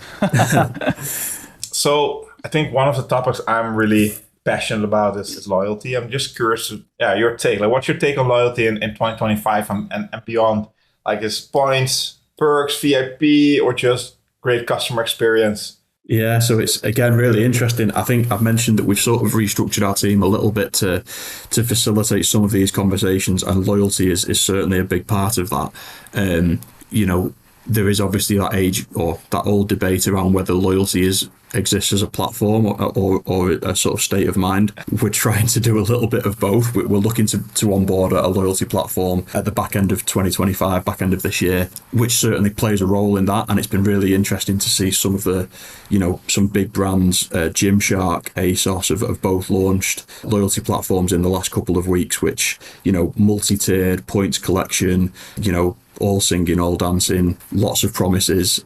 So I think one of the topics I'm really passionate about is loyalty. I'm just curious, your take. Like, what's your take on loyalty in 2025 and beyond? Like, is points, perks, VIP, or just great customer experience? Yeah, so it's, again, really interesting. I think I've mentioned that we've sort of restructured our team a little bit to facilitate some of these conversations, and loyalty is certainly a big part of that. There is obviously that age or that old debate around whether loyalty exists as a platform or a sort of state of mind. We're trying to do a little bit of both. We're looking to onboard a loyalty platform at the back end of 2025, back end of this year, which certainly plays a role in that. And it's been really interesting to see some of the, some big brands, Gymshark, ASOS have both launched loyalty platforms in the last couple of weeks, which, multi-tiered points collection, all singing, all dancing, lots of promises,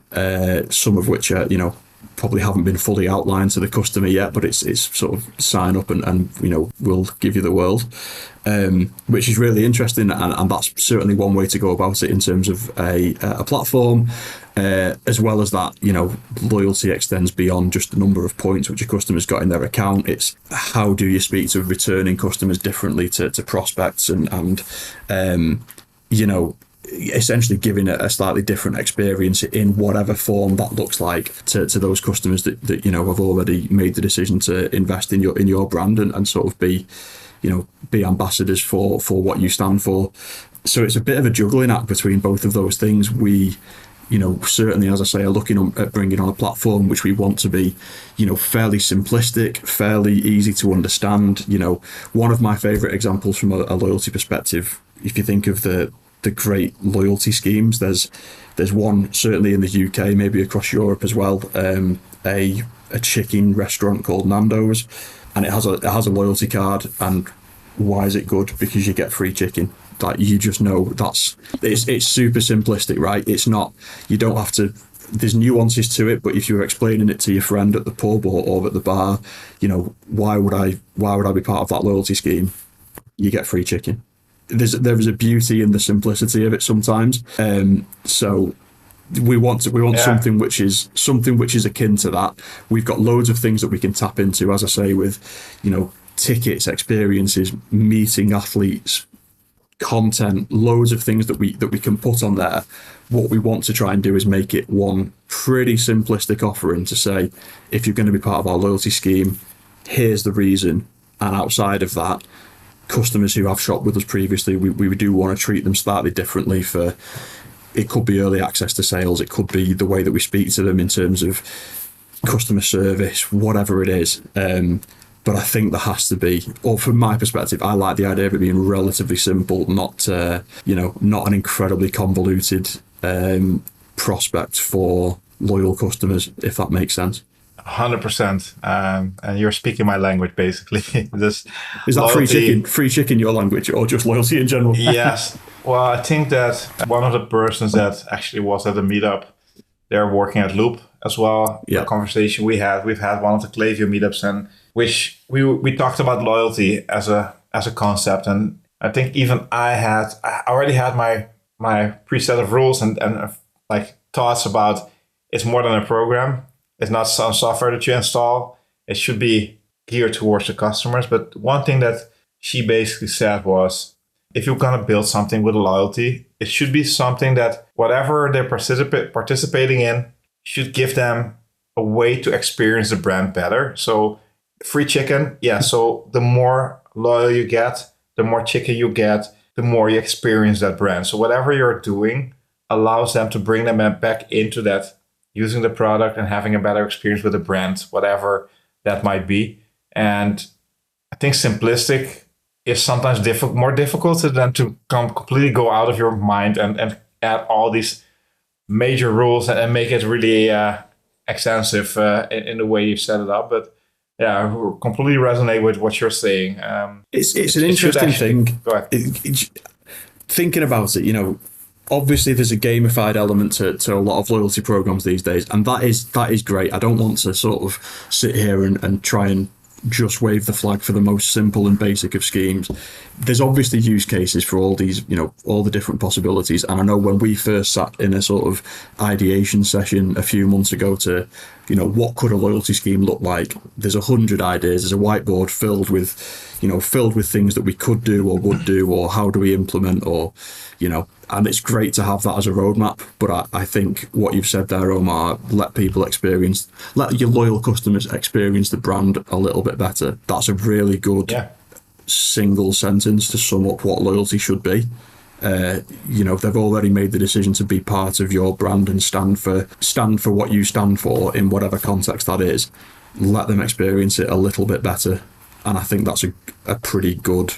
some of which are, probably haven't been fully outlined to the customer yet, but it's sort of sign up and we'll give you the world, which is really interesting, and that's certainly one way to go about it in terms of a platform, as well as that, loyalty extends beyond just the number of points which a customer's got in their account. It's how do you speak to returning customers differently to prospects and essentially giving a slightly different experience in whatever form that looks like to those customers that have already made the decision to invest in your brand and sort of be ambassadors for what you stand for. So it's a bit of a juggling act between both of those things. We certainly, as I say, are looking at bringing on a platform which we want to be, fairly simplistic, fairly easy to understand. One of my favorite examples from a loyalty perspective, if you think of the great loyalty schemes, there's one certainly in the UK, maybe across Europe as well, a chicken restaurant called Nando's, and it has a loyalty card. And why is it good? Because you get free chicken. Like, you just know it's super simplistic, right? It's not, you don't have to, there's nuances to it, but if you're explaining it to your friend at the pub or at the bar, why would I be part of that loyalty scheme? You get free chicken. There is a beauty in the simplicity of it sometimes. So we want something which is akin to that. We've got loads of things that we can tap into, as I say, with tickets, experiences, meeting athletes, content, loads of things that we can put on there. What we want to try and do is make it one pretty simplistic offering to say, if you're going to be part of our loyalty scheme, here's the reason. And outside of that, customers who have shopped with us previously, we do want to treat them slightly differently for it could be early access to sales. It could be the way that we speak to them in terms of customer service, whatever it is. But I think there has to be, or from my perspective, I like the idea of it being relatively simple, not not an incredibly convoluted prospect for loyal customers, if that makes sense. 100%. And you're speaking my language, basically. This is that loyalty, free chicken your language, or just loyalty in general? Yes. Well, I think that one of the persons that actually was at the meetup, they're working at Loop as well. Yeah. The conversation we've had one of the Klaviyo meetups, and which we talked about loyalty as a concept. And I think even I already had my preset of rules and like thoughts about it's more than a program. It's not some software that you install. It should be geared towards the customers. But one thing that she basically said was, if you're going to build something with loyalty, it should be something that whatever they're participating in should give them a way to experience the brand better. So free chicken, yeah. So the more loyal you get, the more chicken you get, the more you experience that brand. So whatever you're doing allows them to bring them back into that, using the product and having a better experience with the brand, whatever that might be. And I think simplistic is sometimes more difficult than to completely go out of your mind and add all these major rules and make it really extensive in the way you set it up. But yeah, I completely resonate with what you're saying. It's an interesting thing. Go ahead. Thinking about it, obviously there's a gamified element to a lot of loyalty programs these days, and that is great. I don't want to sort of sit here and try and just wave the flag for the most simple and basic of schemes. There's obviously use cases for all these, all the different possibilities. And I know when we first sat in a sort of ideation session a few months ago to, what could a loyalty scheme look like? There's 100 ideas. There's a whiteboard filled with things that we could do or would do, or how do we implement, or, and it's great to have that as a roadmap. But I think what you've said there, Omar, let your loyal customers experience the brand a little bit better. That's a really good single sentence to sum up what loyalty should be. They've already made the decision to be part of your brand and stand for what you stand for in whatever context that is. Let them experience it a little bit better. And I think that's a pretty good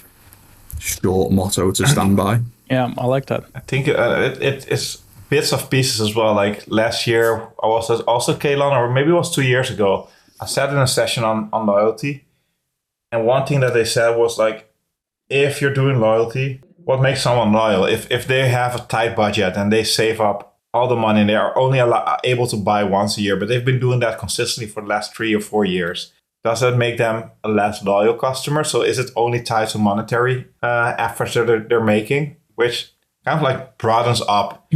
short motto to stand by. Yeah, I like that. I think it's bits of pieces as well. Like last year, I was also Kalon, or maybe it was 2 years ago, I sat in a session on loyalty. And one thing that they said was like, if you're doing loyalty, what makes someone loyal? If they have a tight budget and they save up all the money and they are only able to buy once a year, but they've been doing that consistently for the last 3 or 4 years, does that make them a less loyal customer? So is it only tied to monetary efforts that they're making? Which kind of like broadens up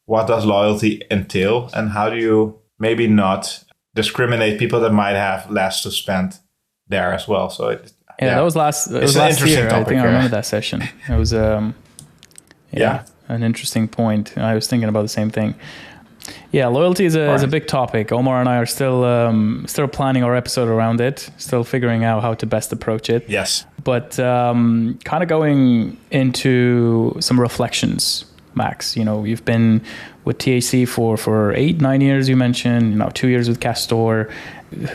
what does loyalty entail, and how do you maybe not discriminate people that might have less to spend there as well. So that was last year. I think I remember that session. It was an interesting point. I was thinking about the same thing. Yeah, loyalty is a big topic. Omar and I are still planning our episode around it, still figuring out how to best approach it. Yes. But kind of going into some reflections, Max. You've been with TAC for 8-9 years, you mentioned, 2 years with Castore.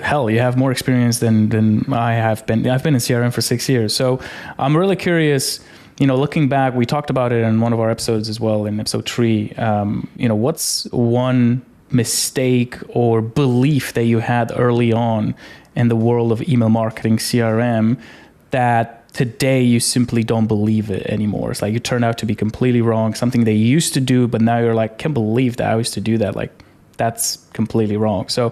Hell, you have more experience than I have been. I've been in CRM for 6 years. So I'm really curious, looking back, we talked about it in one of our episodes as well, in episode 3. What's one mistake or belief that you had early on in the world of email marketing CRM that today you simply don't believe it anymore? It's like you turned out to be completely wrong, something they used to do, but now you're like, can't believe that I used to do that. Like, that's completely wrong. So,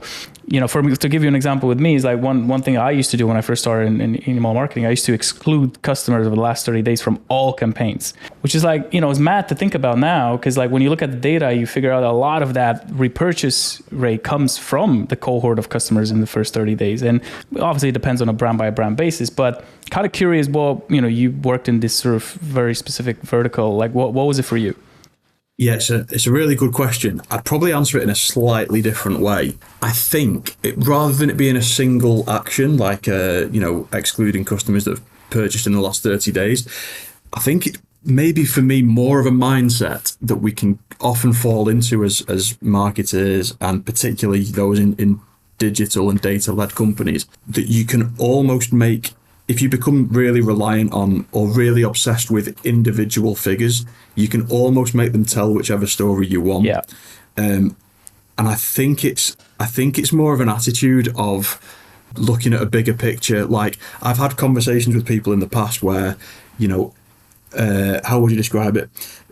for me, to give you an example with me, is like one thing I used to do when I first started in email marketing, I used to exclude customers over the last 30 days from all campaigns, which is like, it's mad to think about now, because like when you look at the data, you figure out a lot of that repurchase rate comes from the cohort of customers in the first 30 days. And obviously it depends on a brand by brand basis, but kind of curious, you worked in this sort of very specific vertical, like what was it for you? Yeah, it's a really good question. I'd probably answer it in a slightly different way. I think rather than it being a single action, like excluding customers that have purchased in the last 30 days, I think maybe for me more of a mindset that we can often fall into as marketers, and particularly those in digital and data-led companies, that you can almost make, if you become really reliant on or really obsessed with individual figures, you can almost make them tell whichever story you want. Yeah. And I think it's more of an attitude of looking at a bigger picture. Like, I've had conversations with people in the past where, how would you describe it?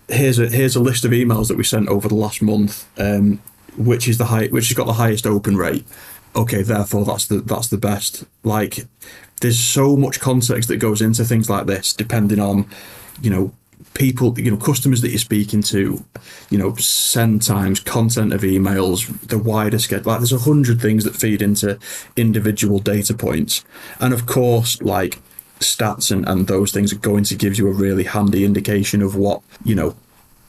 Here's a list of emails that we sent over the last month, which has got the highest open rate. Okay, therefore that's the best. Like, there's so much context that goes into things like this, depending on, people, customers that you're speaking to, send times, content of emails, the wider schedule. Like, there's 100 things that feed into individual data points. And of course, like, stats and those things are going to give you a really handy indication of what,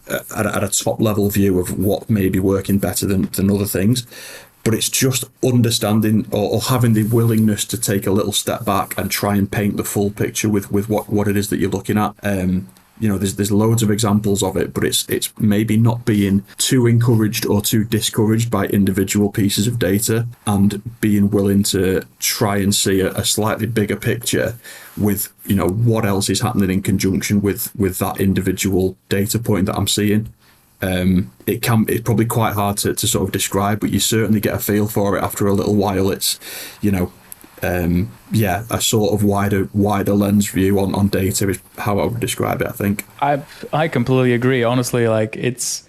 at a top level view of what may be working better than other things. But it's just understanding or having the willingness to take a little step back and try and paint the full picture with what it is that you're looking at. There's loads of examples of it, but it's maybe not being too encouraged or too discouraged by individual pieces of data, and being willing to try and see a slightly bigger picture with, what else is happening in conjunction with that individual data point that I'm seeing. It's probably quite hard to sort of describe, but you certainly get a feel for it after a little while. It's, a sort of wider lens view on data is how I would describe it, I think. I completely agree. Honestly, like, it's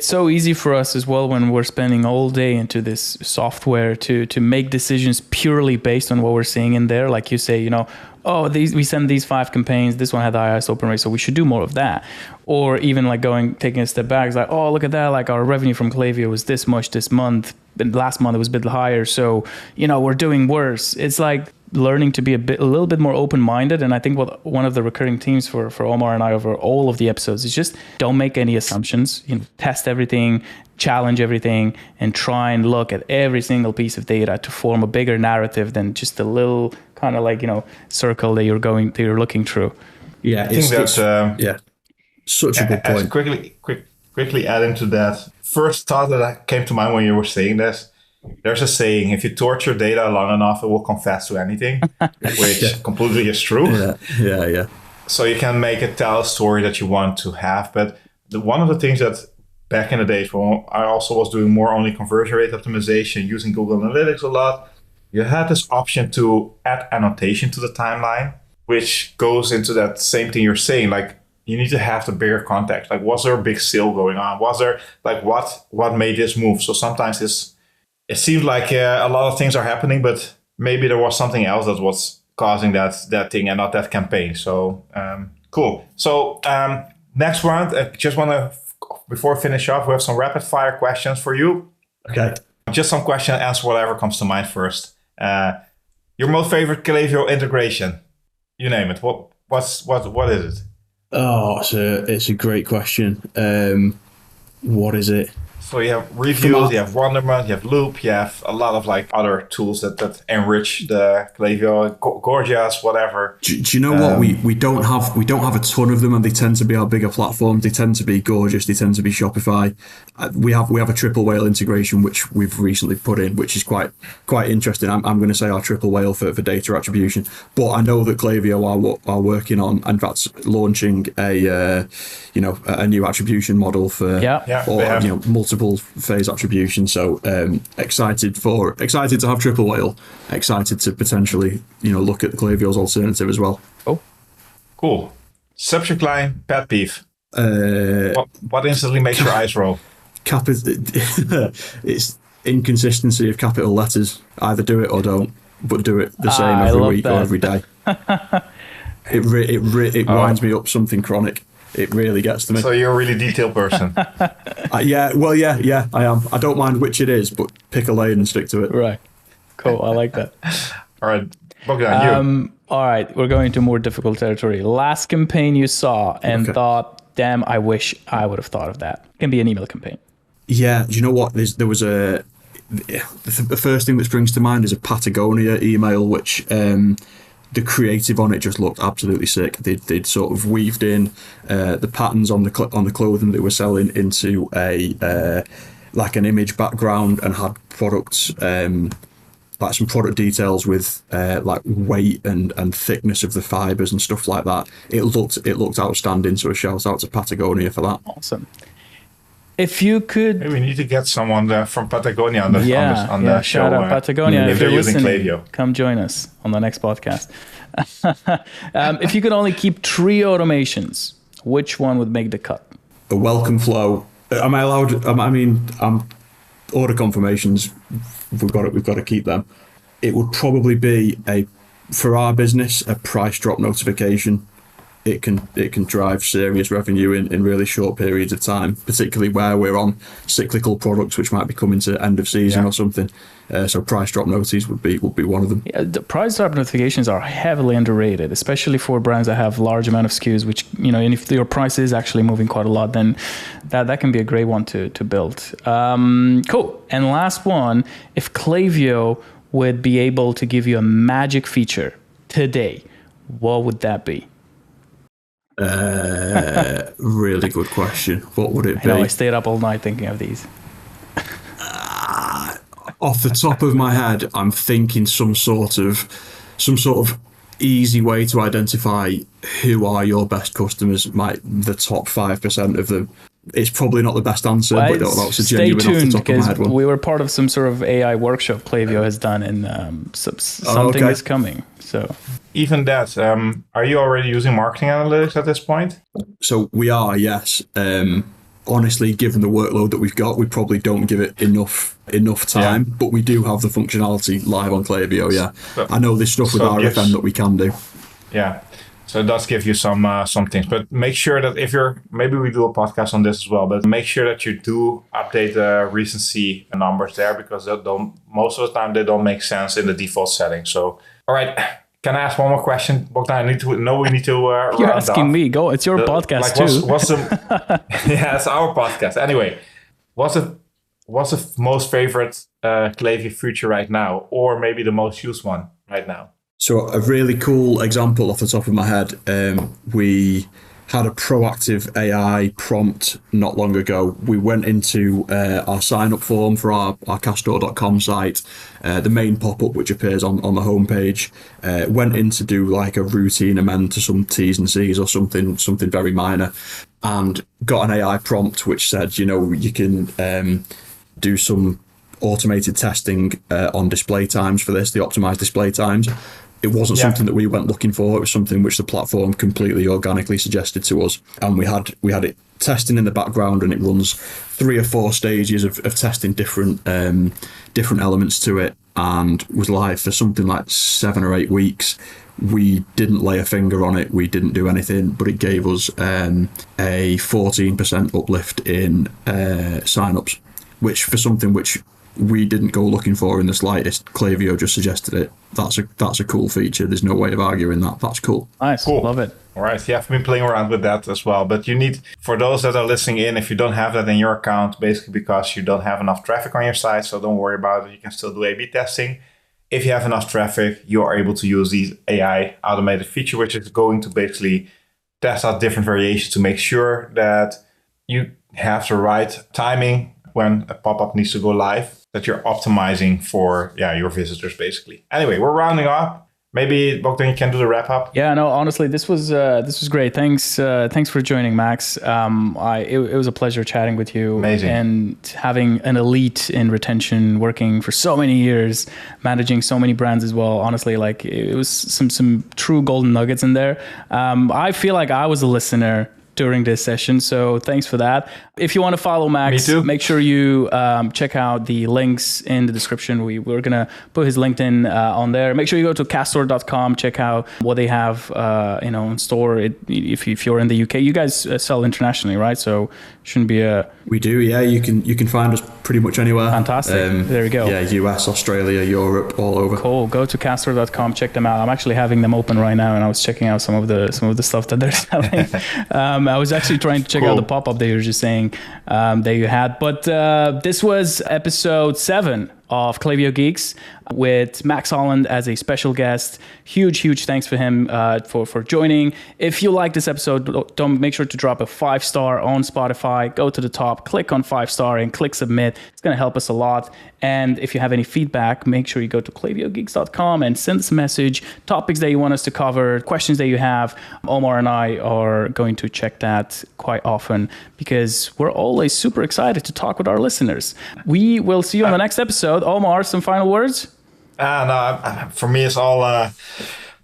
so easy for us as well when we're spending all day into this software to make decisions purely based on what we're seeing in there. Like you say, we send these 5 campaigns, this one had the highest open rate, so we should do more of that. Or even like taking a step back, it's like, oh, look at that, like our revenue from Klaviyo was this much this month, and last month it was a bit higher, so we're doing worse. It's like learning to be a little bit more open-minded. And I think what one of the recurring themes for Omar and I over all of the episodes is just don't make any assumptions. Test everything, challenge everything, and try and look at every single piece of data to form a bigger narrative than just a little kind of like circle that you're looking through. Yeah, I think that's such a good point. Quickly adding to that, first thought that came to mind when you were saying this, there's a saying, if you torture data long enough, it will confess to anything, which completely is true. Yeah. So you can make it tell a story that you want to have. But one of the things that back in the days when I also was doing more only conversion rate optimization, using Google Analytics a lot, you had this option to add annotation to the timeline, which goes into that same thing you're saying. Like, you need to have the bigger context. Like, was there a big sale going on? Was there, like, what made this move? So sometimes it seems like a lot of things are happening, but maybe there was something else that was causing that thing and not that campaign. So cool. So next round, I just want to, before we finish off, we have some rapid fire questions for you. Okay. Just some question, answer whatever comes to mind first. Your most favorite Klaviyo integration? You name it. What is it? Oh, it's a great question. What is it? So you have reviews, you have Wonderment, you have Loop, you have a lot of like other tools that enrich the Klaviyo, Gorgias, whatever. Do you know what? We don't have a ton of them, and they tend to be our bigger platforms. They tend to be Gorgias, they tend to be Shopify. We have a triple whale integration which we've recently put in, which is quite interesting. I'm going to say our triple whale for data attribution, but I know that Klaviyo are working on, in fact, launching a new attribution model for multiple phase attribution. So excited to have triple whale, excited to potentially look at Klaviyo's alternative as well. Oh, cool. Subject line pet peeve. What instantly makes your eyes roll? It's inconsistency of capital letters. Either do it or don't, but do it the same every week or every day. It winds me up something chronic. It really gets to me. So you're a really detailed person. Yeah, I am. I don't mind which it is, but pick a lane and stick to it. Right. Cool. I like that. All right. Bogdan, you. All right. We're going to more difficult territory. Last campaign you saw and thought, damn, I wish I would have thought of that. It can be an email campaign. Yeah. Do you know what? There was the first thing that springs to mind is a Patagonia email, which the creative on it just looked absolutely sick. They'd sort of weaved in the patterns on the clothing they were selling into a like an image background, and had products like some product details with like weight and thickness of the fibers and stuff like that. It looked outstanding. So a shout out to Patagonia for that. Awesome. If you could, maybe we need to get someone from Patagonia on the show. Shout out Patagonia. If you're they're using listening, Klaviyo, come join us on the next podcast. If you could only keep 3 automations, which one would make the cut? A welcome flow. Am I allowed? Order confirmations. We've got to keep them. It would probably be for our business, a price drop notification. It can drive serious revenue in really short periods of time, particularly where we're on cyclical products, which might be coming to end of season or something. So price drop notices would be one of them. Yeah, the price drop notifications are heavily underrated, especially for brands that have large amount of SKUs, which, and if your price is actually moving quite a lot, then that can be a great one to build. Cool. And last one, if Klaviyo would be able to give you a magic feature today, what would that be? Really good question. What would it be? I stayed up all night thinking of these. Off the top of my head, I'm thinking some sort of easy way to identify who are your best customers, the top 5% of them. It's probably not the best answer, but that's a genuine off the top of my head one. We were part of some sort of AI workshop Klaviyo has done, and something is coming. So even that, are you already using marketing analytics at this point? So we are, yes. Honestly, given the workload that we've got, we probably don't give it enough time, but we do have the functionality live on Klaviyo. Yeah, so, I know there's stuff with RFM that we can do. Yeah, so it does give you some things, but make sure that maybe we do a podcast on this as well, but make sure that you do update the recency numbers there, because most of the time they don't make sense in the default settings. So, all right. Can I ask one more question, Bogdan? We need to You're asking me. Go. It's your podcast too. What's yeah, it's our podcast. Anyway, what's the most favorite Klaviyo feature right now, or maybe the most used one right now? So a really cool example off the top of my head. We had a proactive AI prompt not long ago. We went into our sign-up form for our Castore.com site, the main pop-up which appears on the homepage, went in to do like a routine amend to some T's and C's or something very minor, and got an AI prompt which said, you can do some automated testing on display times for this, the optimized display times. It wasn't something that we went looking for. It was something which the platform completely organically suggested to us. And we had it testing in the background, and it runs 3 or 4 stages of testing different elements to it, and was live for something like 7 or 8 weeks. We didn't lay a finger on it. We didn't do anything, but it gave us a 14% uplift in signups, which for something which we didn't go looking for in the slightest. Klaviyo just suggested it. That's a cool feature. There's no way of arguing that. That's cool. Nice. Cool. Love it. All right. Yeah, I've been playing around with that as well. But you need, for those that are listening in, if you don't have that in your account, basically because you don't have enough traffic on your site, so don't worry about it. You can still do A/B testing. If you have enough traffic, you are able to use these AI automated feature, which is going to basically test out different variations to make sure that you have the right timing when a pop-up needs to go live, that you're optimizing for your visitors basically. Anyway, we're rounding up. Maybe Bogdan, you can do the wrap up. Yeah, no, honestly, this was great. Thanks for joining, Max. It was a pleasure chatting with you. Amazing. And having an elite in retention, working for so many years, managing so many brands as well. Honestly, like it was some true golden nuggets in there. I feel like I was a listener during this session, so thanks for that. If you want to follow Max, make sure you check out the links in the description. We're gonna put his LinkedIn on there. Make sure you go to Castore.com, check out what they have in store. If you're in the UK, you guys sell internationally, right? So shouldn't be a... We do, yeah. You can find us pretty much anywhere. Fantastic. There we go. Yeah, US, Australia, Europe, all over. Cool. Go to Castore.com, check them out. I'm actually having them open right now, and I was checking out some of the stuff that they're selling. I was actually trying to check out the pop-up that you were just saying that you had. But this was episode 7 of Klaviyo Geeks. with Max Holland as a special guest. Huge thanks for him for joining. If you like this episode, don't make sure to drop a 5-star on Spotify. Go to the top, click on 5-star and click submit. It's going to help us a lot. And if you have any feedback, make sure you go to KlavioGeeks.com and send us a message, topics that you want us to cover, questions that you have. Omar and I are going to check that quite often because we're always super excited to talk with our listeners. We will see you on the next episode. Omar, some final words? For me, it's all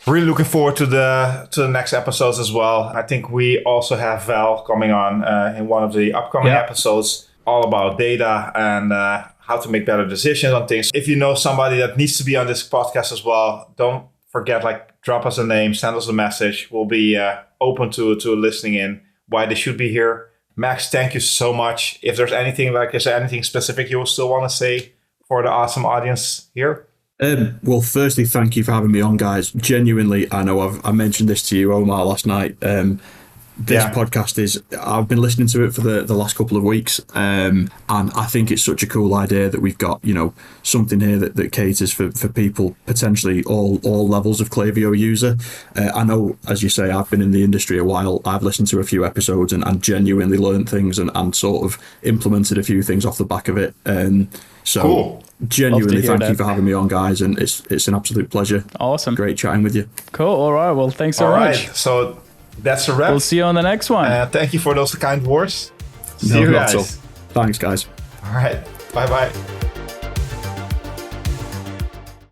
really looking forward to the next episodes as well. I think we also have Val coming on in one of the upcoming episodes, all about data and how to make better decisions on things. If you know somebody that needs to be on this podcast as well, don't forget, drop us a name, send us a message. We'll be open to listening in why they should be here. Max, thank you so much. If there's anything, is there anything specific you still want to say for the awesome audience here? Well, firstly, thank you for having me on, guys. Genuinely, I know I mentioned this to you, Omar, last night. This podcast I've been listening to it for the last couple of weeks, and I think it's such a cool idea that we've got, something here that caters for people, potentially all levels of Klaviyo user. I know, as you say, I've been in the industry a while. I've listened to a few episodes and genuinely learned things and sort of implemented a few things off the back of it. So cool. Genuinely, thank you for having me on, guys, and it's an absolute pleasure. Awesome. Great chatting with you. Cool. All right. Well, thanks so much. All right. So that's a wrap. We'll see you on the next one. Thank you for those kind words. See you guys. Thanks, guys. All right. Bye-bye.